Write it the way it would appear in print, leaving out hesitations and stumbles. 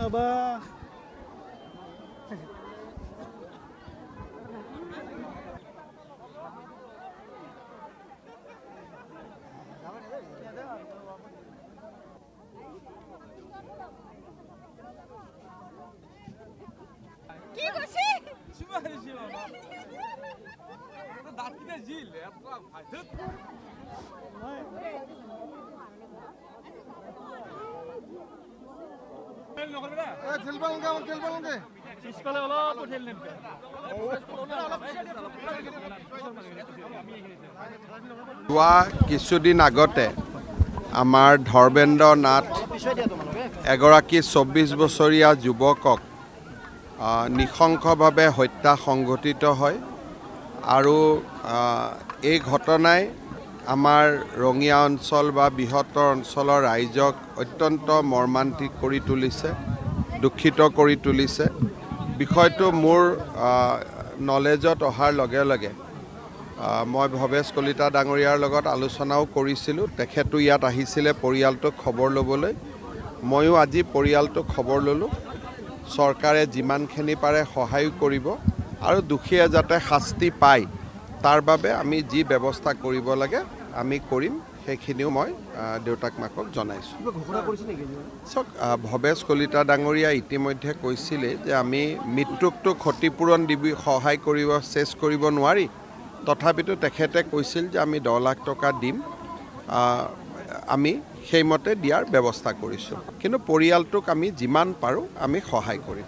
Abah. কি কৰছি যোৱা কিছুদিন আগতে আমাৰ ধৰ্মেন্দ্ৰ নাথ এগৰাকী ২৪ বছৰীয়া যুৱকক নৃশংসভাৱে হত্যা সংঘটিত হয় আৰু এই ঘটনাই আমাৰ ৰঙিয়া অঞ্চল বা বৃহত্তৰ অঞ্চলৰ ৰাইজক অত্যন্ত মৰ্মান্তিক কৰি তুলিছে, দুখিত কৰি তুলিছে। বিষয়টো মোৰ নলেজত অহাৰ লগে লগে মই ভৱেশ কলিতা ডাঙৰীয়াৰ লগত আলোচনাও কৰিছিলোঁ। তেখেতো ইয়াত আহিছিলে পৰিয়ালটোক খবৰ ল'বলৈ। ময়ো আজি পৰিয়ালটোক খবৰ ল'লোঁ। চৰকাৰে যিমানখিনি পাৰে সহায় কৰিব আৰু দোষীয়ে যাতে শাস্তি পায় তাৰ বাবে আমি যি ব্যৱস্থা কৰিব লাগে আমি কৰিম, সেইখিনিও মই দেউতাক মাকক জনাইছোঁ। চাওক, ভৱেশ কলিতা ডাঙৰীয়া ইতিমধ্যে কৈছিলে যে আমি মৃত্যুকটো ক্ষতিপূৰণ দিব সহায় কৰিব চেছ কৰিব নোৱাৰি, তথাপিতো তেখেতে কৈছিল যে আমি 10 লাখ টকা দিম, আমি সেইমতে দিয়াৰ ব্যৱস্থা কৰিছোঁ। কিন্তু পৰিয়ালটোক আমি যিমান পাৰোঁ আমি সহায় কৰিম।